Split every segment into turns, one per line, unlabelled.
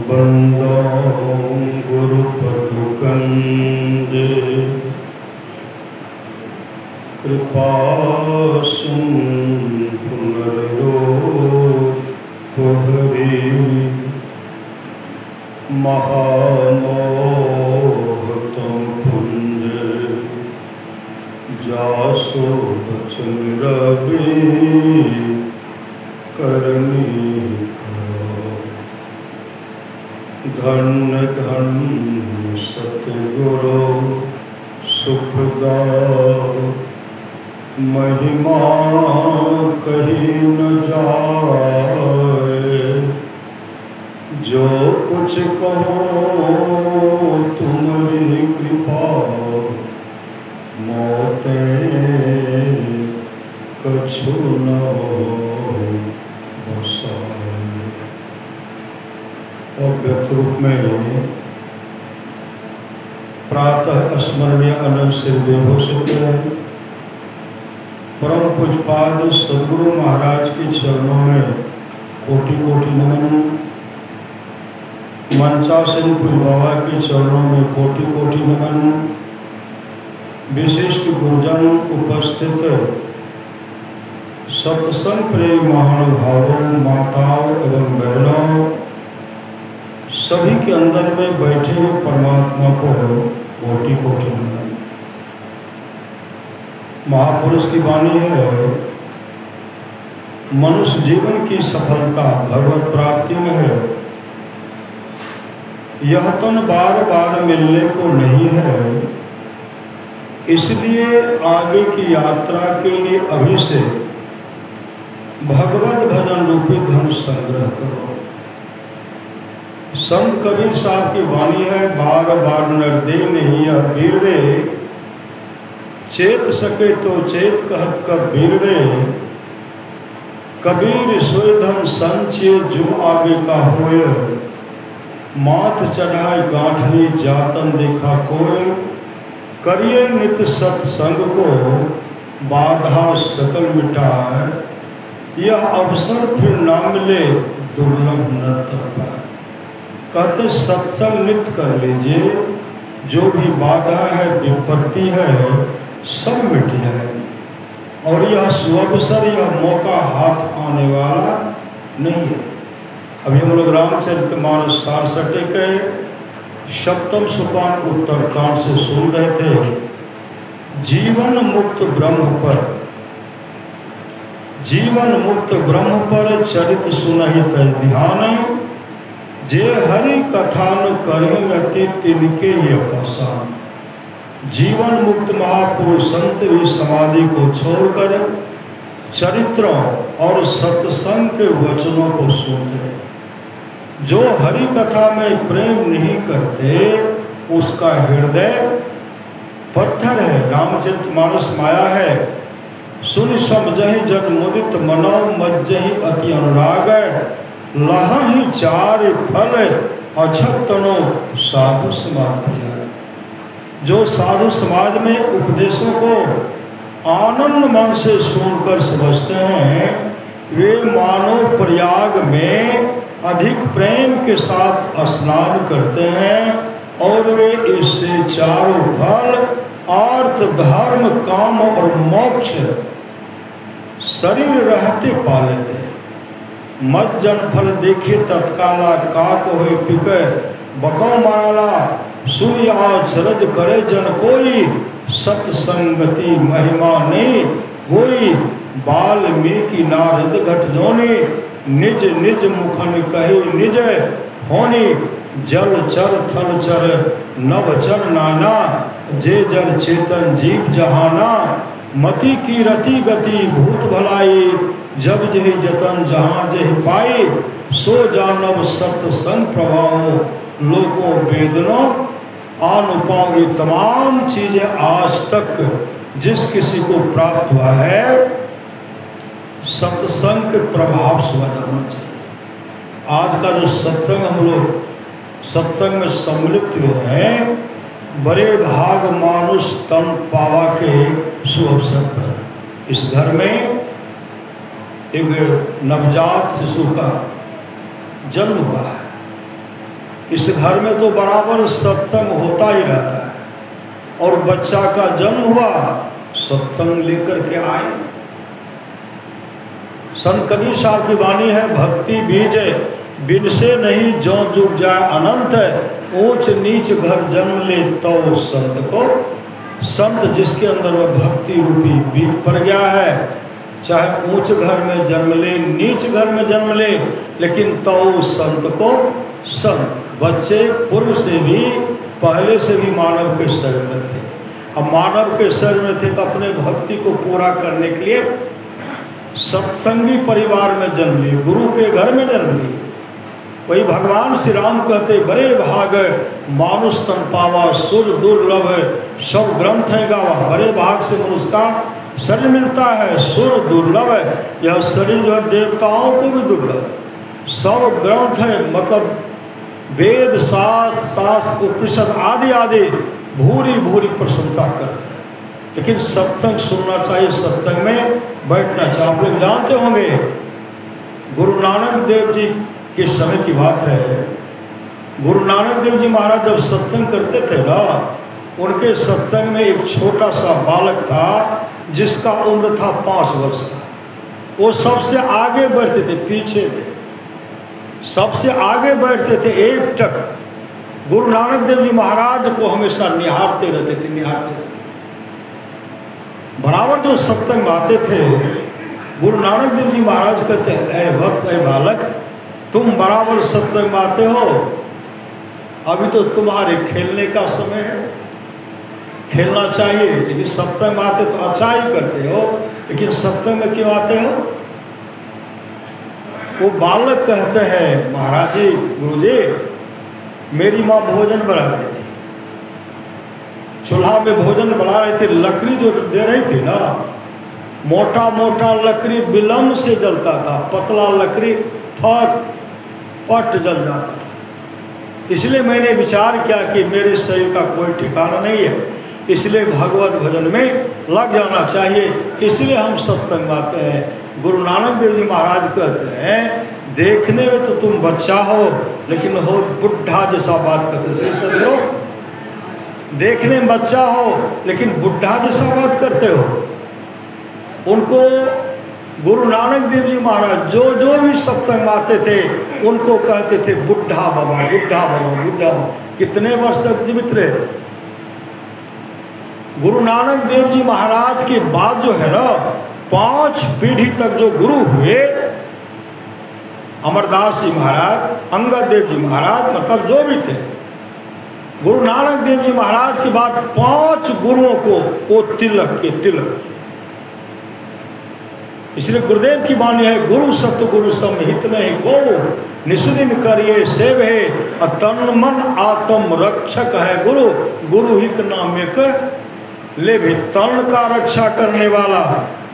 बंदो गुरुपदुकंजे कृपा पुनर्लोपहरि महामोहतम पुंजे जासो बचन रवि करनी धन्य धन्य सतगुरु सुखदायक महिमा कही न जाए। जो कुछ कहो तुम्हारी कृपा मोते कछु न बसाए। अव्यक्त रूप में प्रातः स्मरणीय अनंत सिरदेव हो सकते हैं। परम पूज्यपाद सदगुरु महाराज के चरणों में कोटि कोटि नमन। मंचासन पूज्य बाबा के चरणों में कोटि कोटि नमन। विशिष्ट गुरुजन उपस्थित सत्संग प्रेम महानुभावों, माताओं एवं बहनों, सभी के अंदर में बैठे हुए परमात्मा को कोटि कोटि नमन। महापुरुष की वाणी है, मनुष्य जीवन की सफलता भगवत प्राप्ति में है। यह तन बार बार मिलने को नहीं है, इसलिए आगे की यात्रा के लिए अभी से भगवत भजन रूपी धन संग्रह करो। संत कबीर साहब की वाणी है, बार बार नर दे नहीं यह वीर रे, चेत सके तो चेत कहत कब वीर रे। कबीर सोय धन संचय जो आगे का होय, माथ चढ़ाए गांठनी जातन देखा कोय। करिए नित सत्संग को बाधा सकल मिटाए, यह अवसर फिर ना मिले दुर्लभ नर्तक पाए। कहते सत्संग नित्य कर लीजिए, जो भी बाधा है विपत्ति है सब मिट जाए। और यह सुअवसर, यह मौका हाथ आने वाला नहीं है। अभी हम लोग रामचरितमानस 66 के सप्तम सोपान उत्तरकांड से सुन रहे थे। जीवन मुक्त ब्रह्म पर चरित सुनहित ध्यान, जे हरि कथा न करे रति तिनके ये पहचान। जीवन मुक्त महापुरुष संत भी समाधि को छोड़कर चरित्रों और सत्संग के वचनों को सुनते। जो हरि कथा में प्रेम नहीं करते उसका हृदय पत्थर है। रामचरितमानस माया है, सुन समझहि जन मुदित मनो मज्जहि अति अनुराग। लहहि चार फल अछतनो साधु समाज प्रिय। जो साधु समाज में उपदेशों को आनंद मन से सुनकर समझते हैं, वे मानव प्रयाग में अधिक प्रेम के साथ स्नान करते हैं और वे इससे चारों फल अर्थ धर्म काम और मोक्ष शरीर रहते पा लेते हैं। मत जन फल देखे तत्काला का को है पिके बको माराला। सुनि आचरज करे जन कोई, सत्संगति महिमा नहीं कोई। वाल्मीकि नारद घट जोनी, निज निज मुखन कहे निज होनी। जल चर थल चर नभ चर नाना, जे जल चेतन जीव जहाना। मति की रति गति भूत भलाई, जब जहि जतन जहाँ जहि पाई। सो जानव सत्संग प्रभाव लोको वेदनो अनुपाव। ये तमाम चीजें आज तक जिस किसी को प्राप्त हुआ है, सत्संग के प्रभाव से होना चाहिए। आज का जो सत्संग हम लोग सत्संग में सम्मिलित हुए हैं, बड़े भाग मानुष तन पावा के शुभ अवसर पर इस घर में एक नवजात शिशु का जन्म हुआ है। इस घर में तो बराबर सत्संग होता ही रहता है और बच्चा का जन्म हुआ, सत्संग लेकर के आए। संत कबीर साहब की वाणी है, भक्ति बीज बिन से नहीं जो जुग जाए अनंत, ऊंच नीच घर जन्म ले तो संत को। संत जिसके अंदर वह भक्ति रूपी बीज पड़ गया है, चाहे ऊंच घर में जन्म ले नीच घर में जन्म ले, लेकिन तो संत को संत। बच्चे पूर्व से भी पहले से भी मानव के शरीर में थे। अब मानव के शरीर में थे तो अपने भक्ति को पूरा करने के लिए सत्संगी परिवार में जन्म लिए, गुरु के घर में जन्म लिए। वही भगवान श्री राम कहते, बड़े भाग मानुष तन पावा सुर दुर्लभ, सब ग्रंथ है गावा। बड़े भाग से मनुष्य का शरीर मिलता है, सुर दुर्लभ है। यह शरीर जो है देवताओं को भी दुर्लभ है। सब ग्रंथ है, मतलब वेद शास्त्र उपनिषद आदि आदि भूरी भूरी प्रशंसा करते हैं। लेकिन सत्संग सुनना चाहिए, सत्संग में बैठना चाहिए। आप लोग जानते होंगे, गुरु नानक देव जी के समय की बात है। गुरु नानक देव जी महाराज जब सत्संग करते थे ना, उनके सत्संग में एक छोटा सा बालक था जिसका उम्र था 5 वर्ष का। वो सबसे आगे बढ़ते थे, पीछे थे, सबसे आगे बैठते थे। एक टक गुरु नानक देव जी महाराज को हमेशा निहारते रहते थे, निहारते रहते थे। बराबर जो सत्संग में आते थे, गुरु नानक देव जी महाराज कहते हैं, ऐ वत्स, ऐ बालक, तुम बराबर सत्संग में आते हो, अभी तो तुम्हारे खेलने का समय है, खेलना चाहिए। लेकिन सत्संग में आते तो अच्छा ही करते हो, लेकिन सत्संग में क्यों आते हो? वो बालक कहते हैं, महाराज जी, गुरु जी, मेरी माँ भोजन बना रही थी, चूल्हा में भोजन बना रही थी, लकड़ी जो दे रही थी ना, मोटा मोटा लकड़ी विलम्ब से जलता था, पतला लकड़ी फट पट जल जाता था। इसलिए मैंने विचार किया कि मेरे शरीर का कोई ठिकाना नहीं है, इसलिए भगवत भजन में लग जाना चाहिए, इसलिए हम सत्संग में आते हैं। गुरु नानक देव जी महाराज कहते हैं, देखने में तो तुम बच्चा हो, लेकिन हो बुढ़ा जैसा बात करते। श्री सदगुरु, देखने में बच्चा हो लेकिन बुढ़ा जैसा बात करते हो। उनको गुरु नानक देव जी महाराज जो जो भी सत्संग में आते थे, उनको कहते थे बुढ़ा बाबा, बुढ़ा बाबा, बुढ़ा बाबा। कितने वर्ष तक जीवित रहे? गुरु नानक देव जी महाराज के बाद जो है ना, 5 पीढ़ी तक जो गुरु हुए, अमरदास जी महाराज, अंगद देव जी महाराज, मतलब जो भी थे, गुरु नानक देव जी महाराज के बाद 5 गुरुओं को वो तिलक के तिलक। इसलिए गुरुदेव की वाणी है, गुरु सतगुरु समहित नहीं को, निस्दिन करिए सेवे, तन मन आत्म रक्षक है गुरु, गुरु ही का नाम एक ले भी। तन का रक्षा करने वाला,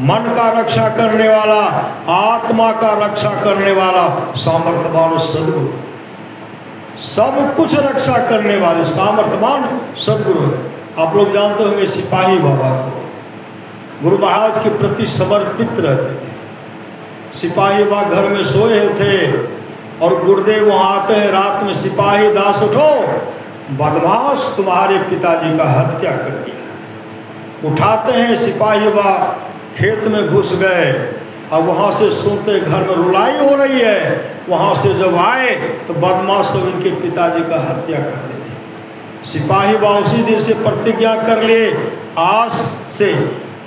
मन का रक्षा करने वाला, आत्मा का रक्षा करने वाला सामर्थ्यवान सदगुरु, सब कुछ रक्षा करने वाले सामर्थ्यवान सदगुरु है। आप लोग जानते होंगे सिपाही बाबा को, गुरु महाराज के प्रति समर्पित रहते थे। सिपाही बाबा घर में सोए थे और गुरुदेव वहाँ आते हैं रात में, सिपाही दास उठो, बदमाश तुम्हारे पिताजी का हत्या कर दिया। उठाते हैं, सिपाही बाबा खेत में घुस गए। अब वहाँ से सुनते घर में रुलाई हो रही है, वहाँ से जब आए तो बदमाश सब इनके पिताजी का हत्या कर देते। सिपाही बाबा उसी दिन से प्रतिज्ञा कर लिए, आज से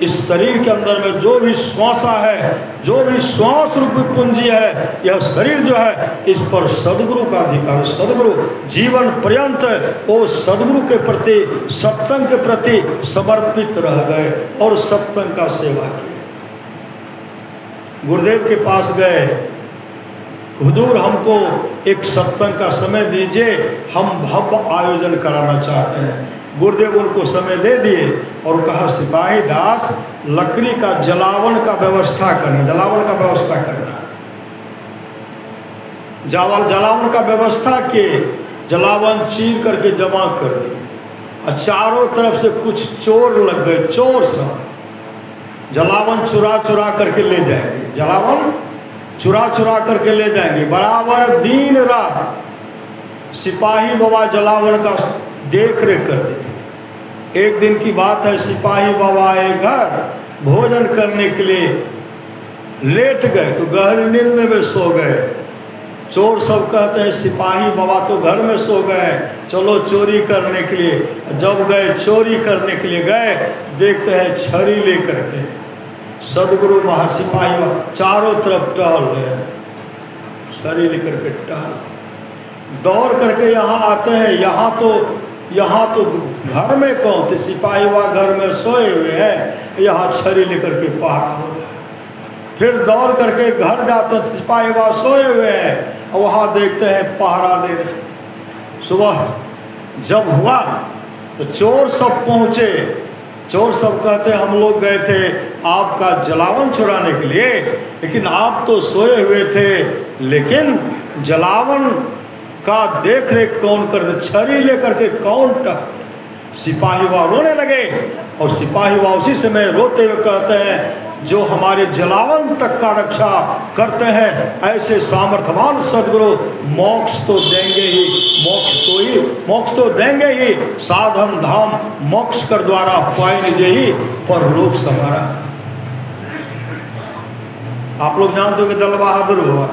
इस शरीर के अंदर में जो भी श्वासा है, जो भी श्वास रूपी पूंजी है, यह शरीर जो है, इस पर सदगुरु का अधिकार। सदगुरु जीवन पर्यंत वो सदगुरु के प्रति, सत्संग के प्रति समर्पित रह गए और सत्संग का सेवा किया। गुरुदेव के पास गए, हुजूर हमको एक सत्संग का समय दीजिए, हम भव्य आयोजन कराना चाहते हैं। गुरुदेव उनको समय दे दिए और कहा, सिपाही दास, लकड़ी का जलावन का व्यवस्था करना, जलावन का व्यवस्था करना। जलावन का व्यवस्था किए, जलावन चीर करके जमा कर दिए और चारों तरफ से कुछ चोर लग गए, चोर सब जलावन चुरा चुरा करके ले जाएंगे, जलावन चुरा चुरा करके ले जाएंगे। बराबर दिन रात सिपाही बाबा जलावन का देख रेख करते थे। एक दिन की बात है, सिपाही बाबा आए घर भोजन करने के लिए, लेट गए तो गहरी नींद में सो गए। चोर सब कहते हैं सिपाही बाबा तो घर में सो गए, चलो चोरी करने के लिए। जब गए चोरी करने के लिए गए, देखते हैं छड़ी लेकर के सदगुरु महासिपाही चारों तरफ टहल गए, छड़ी लेकर के टहल दौड़ करके यहाँ आते हैं। यहाँ तो घर में कौन थे, सिपाही वहाँ घर में सोए हुए हैं, यहाँ छड़ी लेकर के पहरा हो रहा है। फिर दौड़ करके घर जाते हैं, सिपाही वहाँ सोए हुए हैं, वहाँ देखते हैं पहरा दे रहे। सुबह जब हुआ तो चोर सब पहुँचे। चोर सब कहते हैं हम लोग गए थे आपका जलावन चुराने के लिए, लेकिन आप तो सोए हुए थे, लेकिन जलावन का देख रेख कौन करते, छड़ी लेकर के कौन टहलते। सिपाही वहाँ रोने लगे और सिपाही वहाँ उसी समय रोते हुए कहते हैं जो हमारे जलावन तक का रक्षा करते हैं, ऐसे सामर्थ्यवान सदगुरु मोक्ष तो देंगे ही, मोक्ष तो देंगे ही। साधन धाम मोक्ष कर द्वारा पाएंगे ही परलोक समारा। आप लोग जानते हो कि दल बहादुर हुआ,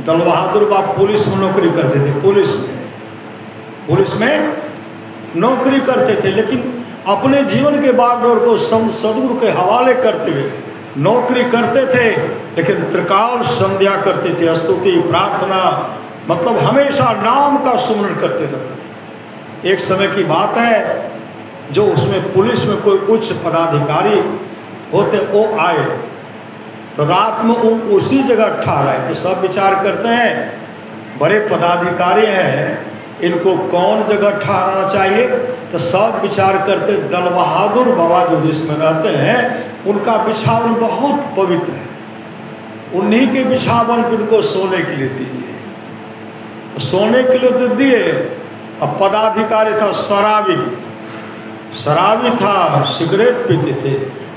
दल बहादुर बाप पुलिस में नौकरी करते थे, पुलिस में नौकरी करते थे, लेकिन अपने जीवन के बागडोर को संत सदगुरु के हवाले करते हुए नौकरी करते थे, लेकिन त्रिकाल संध्या करते थे, स्तुति प्रार्थना, मतलब हमेशा नाम का सुमरण करते रहते थे। एक समय की बात है, जो उसमें पुलिस में कोई उच्च पदाधिकारी होते वो आए तो रात में उसी जगह ठहराए। तो सब विचार करते हैं बड़े पदाधिकारी हैं, इनको कौन जगह ठहराना चाहिए। तो सब विचार करते दल बहादुर बाबा जो जिसमें रहते हैं उनका बिछावन बहुत पवित्र है, उन्हीं के बिछावन पर उनको सोने के लिए दीजिए। सोने के लिए दे दिए। अब पदाधिकारी था शराबी था, सिगरेट पीते थे।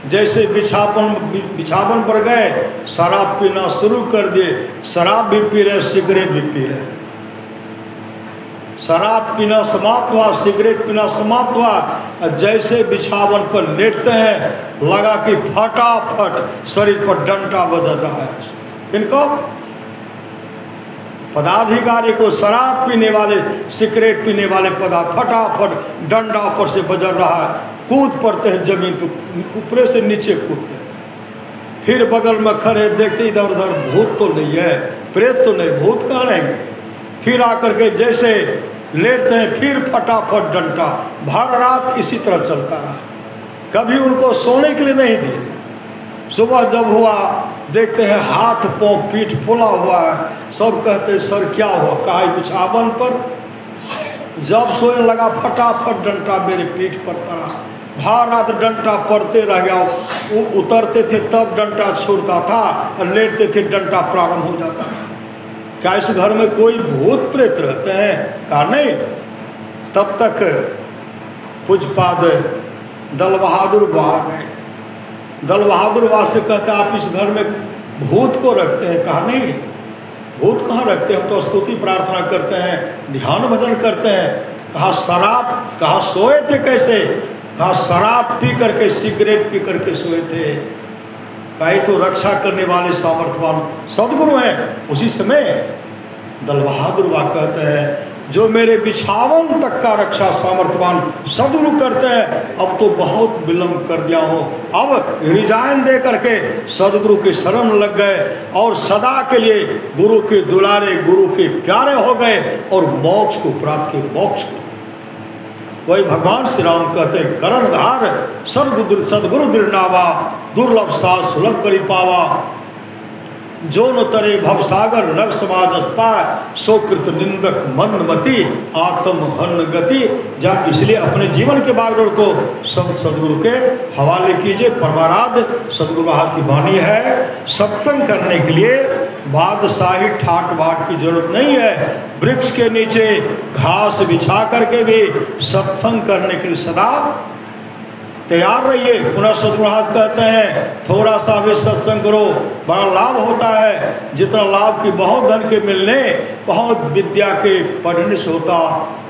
जैसे बिछावन पर गए शराब पीना शुरू कर दिए, शराब भी पी रहे, सिगरेट भी पी रहे। शराब पीना समाप्त हुआ, सिगरेट पीना समाप्त हुआ। जैसे बिछावन पर लेटते हैं लगा कि फटाफट शरीर पर डंडा बदल रहा है। इनको पदाधिकारी को शराब पीने वाले, सिगरेट पीने वाले फटाफट डंडा ऊपर से बजर रहा है, कूद पड़ते हैं जमीन पर, ऊपर से नीचे कूदते हैं। फिर बगल में खड़े देखते इधर उधर भूत तो नहीं है, प्रेत तो नहीं, भूत कहाँ रहेंगे। फिर आकर के जैसे लेटते हैं फिर फटाफट डंडा, भर रात इसी तरह चलता रहा, कभी उनको सोने के लिए नहीं दिए। सुबह जब हुआ देखते हैं हाथ पांव पीठ फूला हुआ है। सब कहते हैं सर क्या हुआ, कहा बिछावन पर जब सोने लगा फटाफट डंडा मेरे पीठ पर पड़ा, भर रात डंडा पड़ते रह गया। उतरते थे तब डंडा छूटता था और लेटते थे डंडा प्रारंभ हो जाता था। क्या इस घर में कोई भूत प्रेत रहते हैं? कहा नहीं। तब तक पूज्यपाद दल बहादुर आ गए। दल बहादुर बाबा से कहते आप इस घर में भूत को रखते हैं? कहा नहीं, भूत कहाँ रखते हैं, हम तो स्तुति प्रार्थना करते हैं, ध्यान भजन करते हैं। कहा शराब, कहा सोए थे कैसे? कहा शराब पी करके, सिगरेट पी करके सोए थे। कहीं तो रक्षा करने वाले सामर्थ्यवान सदगुरु हैं। उसी समय दल बहादुर बाबा कहते हैं जो मेरे बिछावन तक का रक्षा सामर्थ्यवान सदगुरु करते हैं, अब तो बहुत विलम्ब कर दिया हो। अब रिजाइन दे करके सदगुरु के शरण लग गए और सदा के लिए गुरु के दुलारे, गुरु के प्यारे हो गए और मोक्ष को प्राप्त किए। मोक्ष को वही भगवान श्री राम कहते हैं करणधार सदगुरु दृढ़नावा, दुर्लभ साथ सुलभ करी पावा। जो न तरे भवसागर नर समाज पाए, सो कृत निंदक मंदमति आत्म हन गति। जा इसलिए अपने जीवन के बागडोर को संत सदगुरु के हवाले कीजिए। परमाराध्य सदगुरु महाराज की वाणी है, सत्संग करने के लिए बादशाही ठाट बाट की जरूरत नहीं है। वृक्ष के नीचे घास बिछा करके भी सत्संग करने के लिए सदा तैयार रहिए। पुनः सद्गुरु महाराज कहते हैं थोड़ा सा भी सत्संग करो, बड़ा लाभ होता है। जितना लाभ की बहुत धन के मिलने, बहुत विद्या के पढ़ने से होता,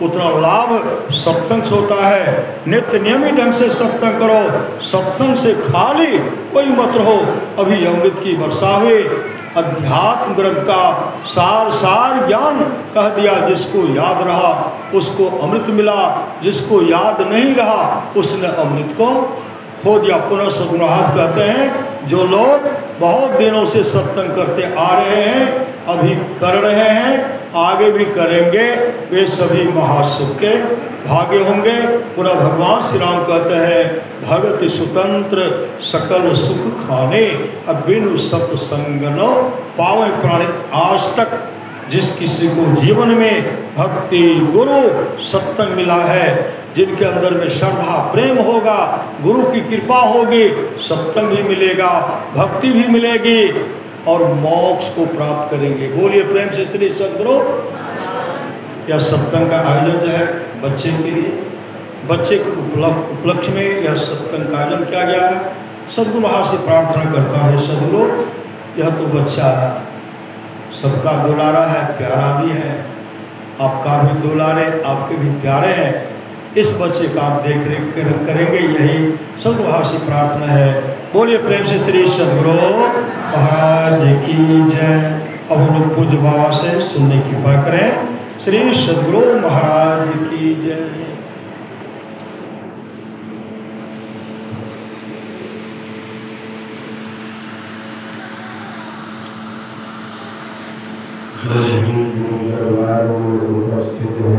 उतना लाभ सत्संग से होता है। नित्य नियमित ढंग से सत्संग करो, सत्संग से खाली कोई मत रहो। अभी अमृत की वर्षा हुई, अध्यात्म ग्रंथ का सार ज्ञान कह दिया। जिसको याद रहा उसको अमृत मिला, जिसको याद नहीं रहा उसने अमृत को खो दिया। पुनः सद्गुरु महाराज कहते हैं जो लोग बहुत दिनों से सत्संग करते आ रहे हैं, अभी कर रहे हैं, आगे भी करेंगे, वे सभी महासुख के भाग्य होंगे। पुनः भगवान श्री राम कहते हैं भगति स्वतंत्र सकल सुख खाने, अब बिनु सत्संग न पावे प्राणी। आज तक जिस किसी को जीवन में भक्ति गुरु सत्संग मिला है, जिनके अंदर में श्रद्धा प्रेम होगा, गुरु की कृपा होगी, सत्संग भी मिलेगा, भक्ति भी मिलेगी और मोक्ष को प्राप्त करेंगे। बोलिए प्रेम से श्री सद्गुरु। यह सत्संग का आयोजन जो है बच्चे के लिए, बच्चे के उपलक्ष्य में यह सत्संग का आयोजन किया गया है। सद्गुरु महाराज से प्रार्थना करता है सद्गुरु यह तो बच्चा सबका दुलारा है, प्यारा भी है, आपका भी दुलारे, आपके भी प्यारे हैं। इस बच्चे का आप देख रेख करेंगे, यही सद्गुरु महाराज से प्रार्थना है। बोलिए प्रेम से श्री सद्गुरु महाराज की जय। अब हम लोग पूज्य बाबा से सुनने की कृपा करें। श्री सद्गुरु महाराज की जय।
उपस्थित हो